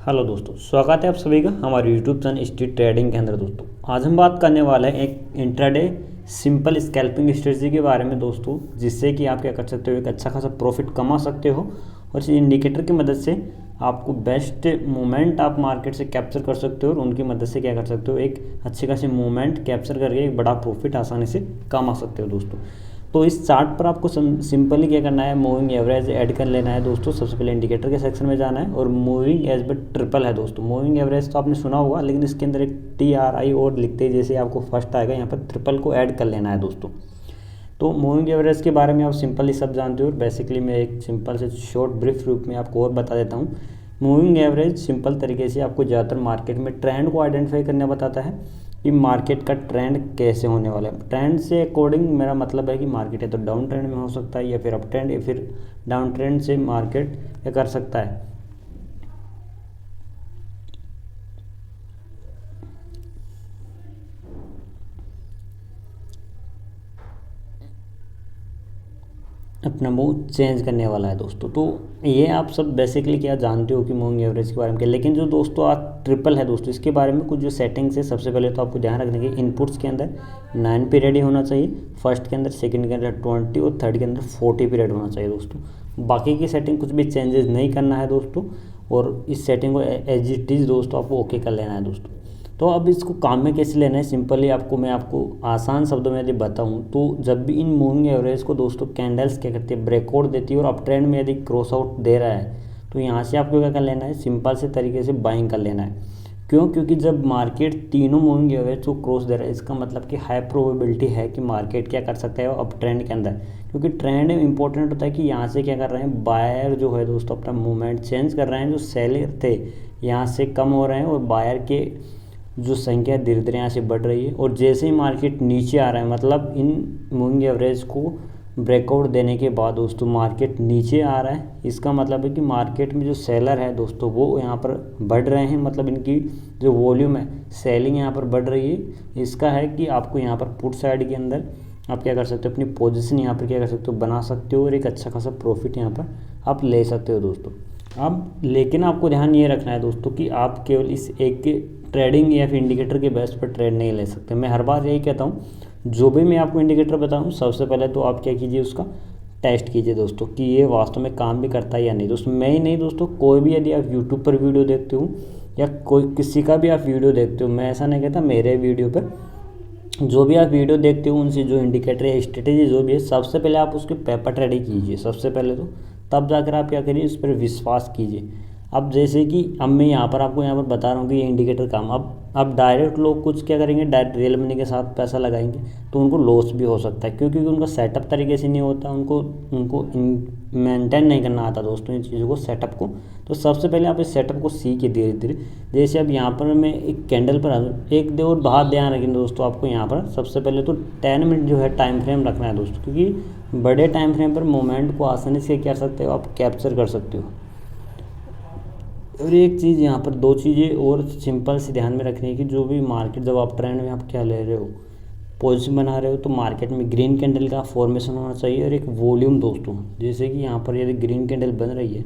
Hello दोस्तों, स्वागत है आप सभी का हमारे यूट्यूब चैनल स्ट्रीट ट्रेडिंग के अंदर। दोस्तों आज हम बात करने वाले हैं एक इंट्राडे सिंपल स्कैल्पिंग स्ट्रेटजी के बारे में दोस्तों, जिससे कि आप क्या कर सकते हो, एक अच्छा खासा प्रॉफिट कमा सकते हो और इस इंडिकेटर की मदद से आपको बेस्ट मूवमेंट आप मार्केट से कैप्चर कर सकते हो और उनकी मदद से क्या कर सकते हो, एक अच्छी खासी मूवमेंट कैप्चर करके एक बड़ा प्रॉफिट आसानी से कमा सकते हो दोस्तों। तो इस चार्ट पर आपको सिंपली क्या करना है, मूविंग एवरेज ऐड कर लेना है दोस्तों। सबसे पहले इंडिकेटर के सेक्शन में जाना है और मूविंग एज पर ट्रिपल है दोस्तों। मूविंग एवरेज तो आपने सुना होगा, लेकिन इसके अंदर एक TRI और लिखते ही जैसे आपको फर्स्ट आएगा, यहाँ पर ट्रिपल को ऐड कर लेना है दोस्तों। तो मूविंग एवरेज के बारे में आप सिंपली सब जानते हो और बेसिकली मैं एक सिंपल से शॉर्ट ब्रीफ रूप में आपको और बता देता हूँ। मूविंग एवरेज सिंपल तरीके से आपको ज़्यादातर मार्केट में ट्रेंड को आइडेंटिफाई करने बताता है कि मार्केट का ट्रेंड कैसे होने वाला है। ट्रेंड से अकॉर्डिंग मेरा मतलब है कि मार्केट है तो डाउन ट्रेंड में हो सकता है या फिर अप ट्रेंड, या फिर डाउन ट्रेंड से मार्केट क्या कर सकता है, अपना मूव चेंज करने वाला है दोस्तों। तो ये आप सब बेसिकली क्या जानते हो कि मूविंग एवरेज के बारे में क्या, लेकिन जो दोस्तों आज ट्रिपल है दोस्तों, इसके बारे में कुछ जो सेटिंग्स है, सबसे पहले तो आपको ध्यान रखने की इनपुट्स के अंदर 9 पीरियड ही होना चाहिए, फर्स्ट के अंदर, सेकंड के अंदर 20 और थर्ड के अंदर 40 पीरियड होना चाहिए दोस्तों। बाकी की सेटिंग कुछ भी चेंजेस नहीं करना है दोस्तों, और इस सेटिंग को एज इट इज़ दोस्तों आपको ओके कर लेना है दोस्तों। तो अब इसको काम में कैसे लेना है, सिंपली मैं आपको आसान शब्दों में यदि बताऊं तो जब भी इन मूविंग एवरेज को दोस्तों कैंडल्स क्या करती है, ब्रेकआउट देती है और अप ट्रेंड में यदि क्रॉस आउट दे रहा है, तो यहाँ से आपको क्या कर लेना है, सिंपल से तरीके से बाइंग कर लेना है। क्यों? क्योंकि जब मार्केट तीनों मूविंग एवरेज को क्रॉस दे रहा है, इसका मतलब कि हाई प्रोबेबिलिटी है कि मार्केट क्या कर सकता है अप ट्रेंड के अंदर। क्योंकि ट्रेंड इंपॉर्टेंट होता है कि यहाँ से क्या कर रहे हैं, बायर जो है दोस्तों अपना मूवमेंट चेंज कर रहे हैं, जो सेलर थे यहाँ से कम हो रहे हैं और बायर के जो संख्या धीरे धीरे यहाँ से बढ़ रही है। और जैसे ही मार्केट नीचे आ रहा है, मतलब इन मूविंग एवरेज को ब्रेकआउट देने के बाद दोस्तों मार्केट नीचे आ रहा है, इसका मतलब है कि मार्केट में जो सेलर है दोस्तों वो यहाँ पर बढ़ रहे हैं, मतलब इनकी जो वॉल्यूम है, सेलिंग यहाँ पर बढ़ रही है। इसका है कि आपको यहाँ पर पुट साइड के अंदर आप क्या कर सकते हो, अपनी पोजीशन यहाँ पर क्या कर सकते हो, बना सकते हो और एक अच्छा खासा प्रॉफिट यहाँ पर आप ले सकते हो दोस्तों। अब लेकिन आपको ध्यान ये रखना है दोस्तों कि आप केवल इस एक ट्रेडिंग या फिर इंडिकेटर के बेस पर ट्रेड नहीं ले सकते। मैं हर बार यही कहता हूँ, जो भी मैं आपको इंडिकेटर बताऊँ सबसे पहले तो आप क्या कीजिए, उसका टेस्ट कीजिए दोस्तों कि ये वास्तव में काम भी करता है या नहीं। दोस्तों मैं ही नहीं दोस्तों, कोई भी यदि आप यूट्यूब पर वीडियो देखते हो या कोई किसी का भी आप वीडियो देखते हो, मैं ऐसा नहीं कहता, मेरे वीडियो पर जो भी आप वीडियो देखते हो उनसे जो इंडिकेटर या स्ट्रेटेजी जो भी है, सबसे पहले आप उसके पेपर ट्रेडिंग कीजिए सबसे पहले तो, तब जाकर आप क्या करिए, उस पर विश्वास कीजिए। अब जैसे कि अब मैं यहाँ पर आपको यहाँ पर बता रहा हूँ कि ये इंडिकेटर काम, अब डायरेक्ट लोग कुछ क्या करेंगे, डायरेक्ट रियल मनी के साथ पैसा लगाएंगे तो उनको लॉस भी हो सकता है, क्योंकि उनका सेटअप तरीके से नहीं होता, उनको मेंटेन नहीं करना आता दोस्तों इन चीज़ों को, सेटअप को। तो सबसे पहले आप इस सेटअप को सीखिए धीरे धीरे। जैसे अब यहाँ पर मैं एक कैंडल पर आ जाऊँ, एक दो और बात ध्यान रखें दोस्तों, आपको यहाँ पर सबसे पहले तो 10 मिनट जो है टाइम फ्रेम रखना है दोस्तों, क्योंकि बड़े टाइम फ्रेम पर मोमेंट को आसानी से क्या कर सकते हो, आप कैप्चर कर सकते हो। और एक चीज़ यहाँ पर, दो चीज़ें और सिंपल से ध्यान में रखनी है कि जो भी मार्केट, जब आप ट्रेंड में आप क्या ले रहे हो, पोजीशन बना रहे हो, तो मार्केट में ग्रीन कैंडल का फॉर्मेशन होना चाहिए और एक वॉल्यूम दोस्तों। जैसे कि यहाँ पर यदि ग्रीन कैंडल बन रही है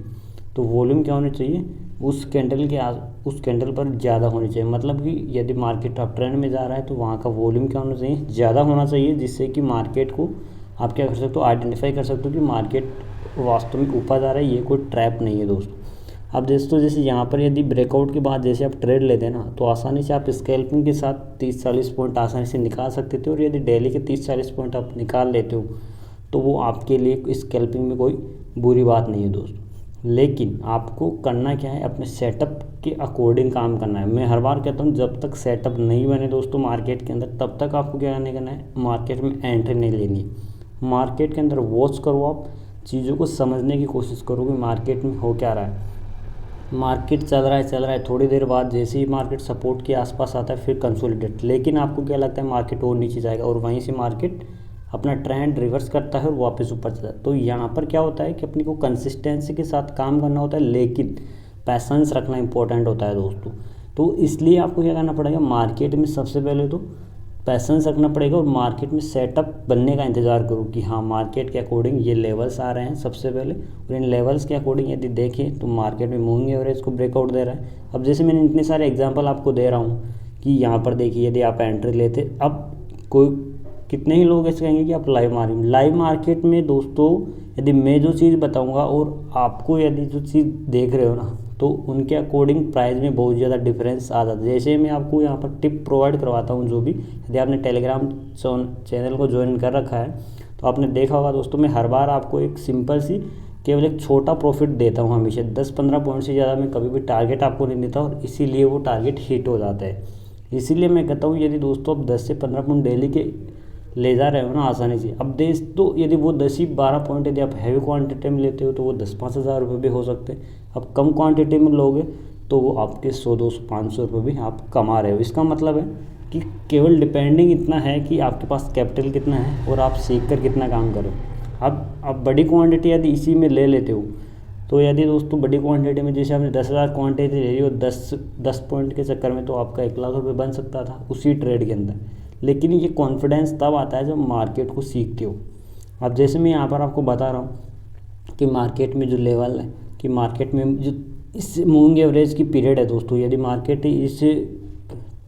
तो वॉल्यूम क्या होनी चाहिए, उस कैंडल पर ज़्यादा होनी चाहिए। मतलब कि यदि मार्केट अप ट्रेंड में जा रहा है तो वहाँ का वॉल्यूम क्या होना चाहिए, ज़्यादा होना चाहिए, जिससे कि मार्केट को आप क्या कर सकते हो, आइडेंटिफाई कर सकते हो कि मार्केट वास्तव में ऊपर जा रहा है, ये कोई ट्रैप नहीं है दोस्तों। अब दोस्तों जैसे यहाँ पर यदि ब्रेकआउट के बाद जैसे आप ट्रेड लेते हैं ना, तो आसानी से आप स्कैल्पिंग के साथ 30-40 पॉइंट आसानी से निकाल सकते थे, और यदि डेली के 30-40 पॉइंट आप निकाल लेते हो तो वो आपके लिए स्कैल्पिंग में कोई बुरी बात नहीं है दोस्तों। लेकिन आपको करना क्या है, अपने सेटअप के अकॉर्डिंग काम करना है। मैं हर बार कहता हूँ, जब तक सेटअप नहीं बने दोस्तों मार्केट के अंदर, तब तक आपको क्या नहीं करना है, मार्केट में एंट्री नहीं लेनी है। मार्केट के अंदर वॉच करो, आप चीज़ों को समझने की कोशिश करो कि मार्केट में हो क्या रहा है। मार्केट चल रहा है, थोड़ी देर बाद जैसे ही मार्केट सपोर्ट के आसपास आता है फिर कंसोलिडेट, लेकिन आपको क्या लगता है मार्केट और नीचे जाएगा और वहीं से मार्केट अपना ट्रेंड रिवर्स करता है और वापस ऊपर चलता है। तो यहाँ पर क्या होता है कि अपनी को कंसिस्टेंसी के साथ काम करना होता है, लेकिन पैसेंस रखना इंपॉर्टेंट होता है दोस्तों। तो इसलिए आपको क्या करना पड़ेगा, मार्केट में सबसे पहले तो पैसेंस रखना पड़ेगा और मार्केट में सेटअप बनने का इंतज़ार करो कि हाँ मार्केट के अकॉर्डिंग ये लेवल्स आ रहे हैं सबसे पहले, और इन लेवल्स के अकॉर्डिंग यदि देखें तो मार्केट में मूविंग एवरेज को ब्रेकआउट दे रहा है। अब जैसे मैंने इतने सारे एग्जांपल आपको दे रहा हूँ कि यहाँ पर देखिए यदि आप एंट्री लेते, अब कोई कितने ही लोग ऐसे कहेंगे कि आप लाइव मार्केट में दोस्तों यदि मैं जो चीज़ बताऊँगा और आपको यदि जो चीज़ देख रहे हो ना, तो उनके अकॉर्डिंग प्राइस में बहुत ज़्यादा डिफरेंस आ जाता है। जैसे मैं आपको यहाँ पर टिप प्रोवाइड करवाता हूँ, जो भी यदि आपने टेलीग्राम चैनल को ज्वाइन कर रखा है तो आपने देखा होगा दोस्तों, मैं हर बार आपको एक सिंपल सी केवल एक छोटा प्रॉफिट देता हूँ हमेशा, 10-15 पॉइंट से ज़्यादा मैं कभी भी टारगेट आपको नहीं देता, और इसीलिए वो टारगेट हिट हो जाता है। इसीलिए मैं कहता हूँ यदि दोस्तों आप 10 से 15 पॉइंट डेली के ले जा रहे हो ना आसानी से, अब तो यदि वो 10 ही 12 पॉइंट यदि आप हैवी क्वांटिटी में लेते हो तो वो 10-5 हज़ार रुपये भी हो सकते हैं। अब कम क्वांटिटी में लोगे तो वो आपके 100-200-500 रुपये भी आप कमा रहे हो। इसका मतलब है कि केवल डिपेंडिंग इतना है कि आपके पास कैपिटल कितना है और आप सीख कर कितना काम करो। अब बड़ी क्वांटिटी यदि इसी में ले लेते हो तो यदि दोस्तों बड़ी क्वांटिटी में जैसे आपने 10,000 क्वांटिटी ले ली और 10 पॉइंट के चक्कर में, तो आपका 1 लाख रुपये बन सकता था उसी ट्रेड के अंदर। लेकिन ये कॉन्फिडेंस तब आता है जब मार्केट को सीखते हो। अब जैसे मैं यहाँ पर आपको बता रहा हूँ कि मार्केट में जो लेवल है कि मार्केट में जो इस मूविंग एवरेज की पीरियड है दोस्तों, यदि मार्केट इस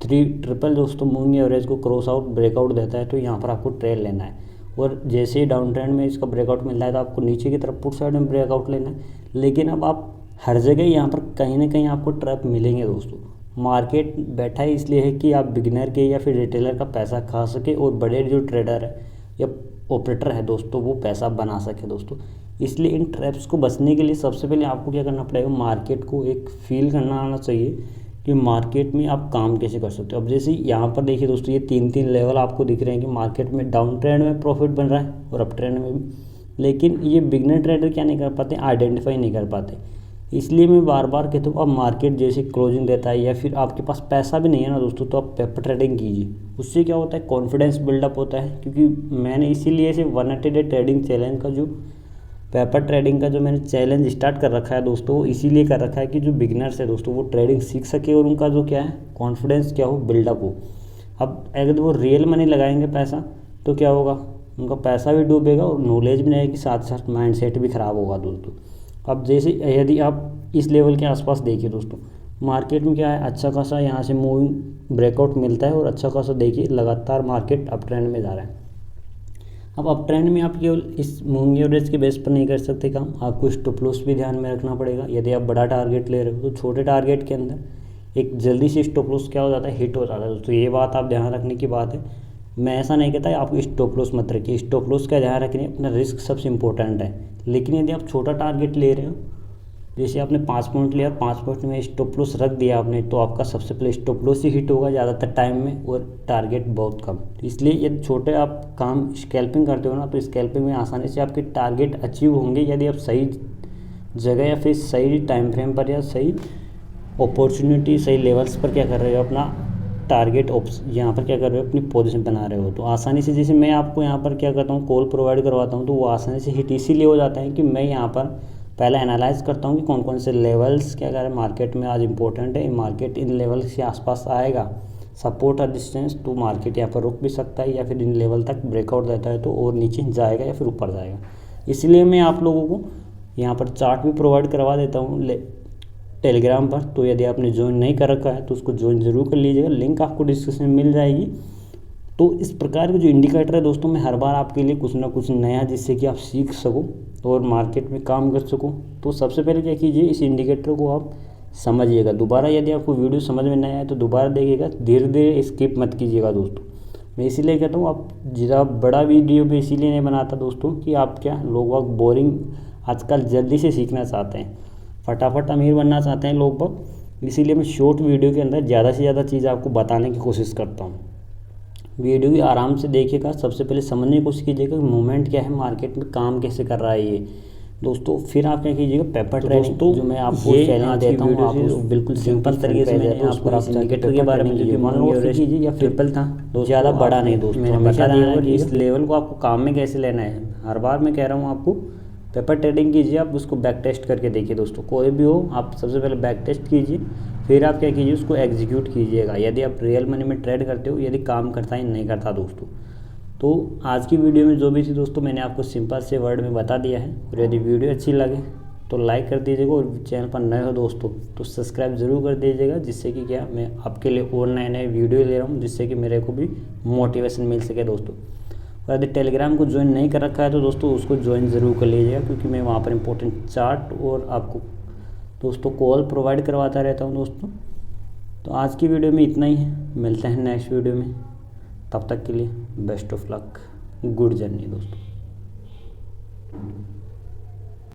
3 दोस्तों मूविंग एवरेज को क्रॉस आउट ब्रेकआउट देता है तो यहाँ पर आपको ट्रेड लेना है, और जैसे ही डाउन ट्रेंड में इसका ब्रेकआउट मिल रहा है तो आपको नीचे की तरफ पुट साइड में ब्रेकआउट लेना है। लेकिन अब आप हर जगह यहाँ पर कहीं ना कहीं आपको ट्रैप मिलेंगे दोस्तों। मार्केट बैठा है इसलिए है कि आप बिगिनर के या फिर रिटेलर का पैसा खा सके और बड़े जो ट्रेडर है या ऑपरेटर है दोस्तों वो पैसा बना सके दोस्तों। इसलिए इन ट्रैप्स को बचने के लिए सबसे पहले आपको क्या करना पड़ेगा, मार्केट को एक फील करना आना चाहिए कि मार्केट में आप काम कैसे कर सकते हो। अब जैसे यहाँ पर देखिए दोस्तों, ये 3 लेवल आपको दिख रहे हैं कि मार्केट में डाउन ट्रेंड में प्रॉफिट बन रहा है और अप ट्रेंड में भी। लेकिन ये बिगनर ट्रेडर क्या नहीं कर पाते, आइडेंटिफाई नहीं कर पाते। इसलिए मैं बार बार कहता हूँ, अब मार्केट जैसे क्लोजिंग देता है या फिर आपके पास पैसा भी नहीं है ना दोस्तों, तो आप पेपर ट्रेडिंग कीजिए। उससे क्या होता है, कॉन्फिडेंस बिल्डअप होता है। क्योंकि मैंने इसीलिए से 180 डे ट्रेडिंग चैलेंज का जो पेपर ट्रेडिंग का जो मैंने चैलेंज स्टार्ट कर रखा है दोस्तों, इसीलिए कर रखा है कि जो बिगनर्स है दोस्तों वो ट्रेडिंग सीख सके और उनका जो क्या है कॉन्फिडेंस क्या हो, बिल्डअप हो। अब अगर वो रियल मनी लगाएंगे पैसा तो क्या होगा, उनका पैसा भी डूबेगा और नॉलेज भी नहीं आएगी, साथ साथ माइंडसेट भी ख़राब होगा दोस्तों। अब जैसे यदि आप इस लेवल के आसपास देखिए दोस्तों, मार्केट में क्या है, अच्छा खासा यहाँ से मूविंग ब्रेकआउट मिलता है और अच्छा खासा देखिए लगातार मार्केट अप ट्रेंड में जा रहा है। अब अप ट्रेंड में आप केवल इस मूविंग एवरेज के बेस पर नहीं कर सकते काम, आपको स्टॉप लॉस भी ध्यान में रखना पड़ेगा। यदि आप बड़ा टारगेट ले रहे हो तो छोटे टारगेट के अंदर एक जल्दी से स्टॉप लॉस क्या हो जाता है, हिट हो जाता है दोस्तों। ये बात आप ध्यान रखने की बात है। मैं ऐसा नहीं कहता आप स्टॉप लॉस मत रखिए, स्टॉप लॉस का ध्यान रखिए, अपना रिस्क सबसे इंपॉर्टेंट है। लेकिन यदि आप छोटा टारगेट ले रहे हो, जैसे आपने 5 पॉइंट लिया, 5 पॉइंट में स्टॉप लॉस रख दिया आपने, तो आपका सबसे पहले स्टॉप लॉस ही हिट होगा ज़्यादातर टाइम में और टारगेट बहुत कम। इसलिए यदि छोटे आप काम स्कैल्पिंग करते हो ना, तो स्कैल्पिंग में आसानी से आपके टारगेट अचीव होंगे यदि आप सही जगह या फिर सही टाइम फ्रेम पर या सही अपॉर्चुनिटी सही लेवल्स पर क्या कर रहे हो, अपना टारगेट यहाँ पर क्या कर रहे हो, अपनी पोजीशन बना रहे हो। तो आसानी से जैसे मैं आपको यहाँ पर क्या करता हूँ, कॉल प्रोवाइड करवाता हूँ, तो वो आसानी से हिट इसीलिए हो जाता है कि मैं यहाँ पर पहले एनालाइज करता हूँ कि कौन कौन से लेवल्स क्या कर रहे हैं मार्केट में आज इंपॉर्टेंट है। मार्केट इन लेवल्स के आसपास आएगा, सपोर्ट और डिस्टेंस, तो मार्केट यहाँ पर रुक भी सकता है या फिर इन लेवल तक ब्रेकआउट देता है तो और नीचे जाएगा या फिर ऊपर जाएगा। इसलिए मैं आप लोगों को यहाँ पर चार्ट भी प्रोवाइड करवा देता हूँ टेलीग्राम पर। तो यदि आपने ज्वाइन नहीं कर रखा है तो उसको ज्वाइन जरूर कर लीजिएगा, लिंक आपको डिस्क्रिप्शन में मिल जाएगी। तो इस प्रकार के जो इंडिकेटर है दोस्तों, मैं हर बार आपके लिए कुछ ना कुछ नया जिससे कि आप सीख सको और मार्केट में काम कर सको। तो सबसे पहले क्या कीजिए, इस इंडिकेटर को आप समझिएगा। दोबारा यदि आपको वीडियो समझ में नहीं आया तो दोबारा देखिएगा, धीरे धीरे स्किप मत कीजिएगा दोस्तों। मैं इसीलिए कहता हूँ आप ज़्यादा बड़ा वीडियो भी इसीलिए नहीं बनाता दोस्तों कि आप क्या लोग बोरिंग आजकल जल्दी से सीखना चाहते हैं, फटाफट अमीर बनना चाहते हैं लोग बाग। इसीलिए मैं शॉर्ट वीडियो के अंदर ज़्यादा से ज़्यादा चीज़ आपको बताने की कोशिश करता हूँ। वीडियो भी आराम से देखिएगा, सबसे पहले समझने की कोशिश कीजिएगा कि मूवमेंट क्या है, मार्केट में काम कैसे कर रहा है ये दोस्तों। फिर आप क्या कीजिएगा, पेपर ट्रेडिंग जो मैं आपको चैलेंज देता हूँ, आप बिल्कुल सिंपल तरीके से मैंने आपको इंडिकेटर के बारे में कीजिए या ट्रिपल था ज़्यादा बड़ा नहीं दोस्तों। मैंने हमेशा दिया कि इस लेवल को आपको काम में कैसे लेना है। हर बार मैं कह रहा हूँ आपको पेपर ट्रेडिंग कीजिए, आप उसको बैक टेस्ट करके देखिए दोस्तों। कोई भी हो आप सबसे पहले बैक टेस्ट कीजिए, फिर आप क्या कीजिए, उसको एग्जीक्यूट कीजिएगा यदि आप रियल मनी में ट्रेड करते हो, यदि काम करता है नहीं करता दोस्तों। तो आज की वीडियो में जो भी थी दोस्तों, मैंने आपको सिंपल से वर्ड में बता दिया है। और यदि वीडियो अच्छी लगे तो लाइक कर दीजिएगा, और चैनल पर नए हो दोस्तों तो सब्सक्राइब ज़रूर कर दीजिएगा, जिससे कि क्या मैं आपके लिए और नए नए वीडियो ले रहा हूँ, जिससे कि मेरे को भी मोटिवेशन मिल सके दोस्तों। और यदि टेलीग्राम को ज्वाइन नहीं कर रखा है तो दोस्तों उसको ज्वाइन ज़रूर कर लीजिएगा, क्योंकि मैं वहाँ पर इंपॉर्टेंट चार्ट और आपको दोस्तों कॉल प्रोवाइड करवाता रहता हूँ दोस्तों। तो आज की वीडियो में इतना ही है, मिलते हैं नेक्स्ट वीडियो में। तब तक के लिए best of luck, good journey दोस्तों।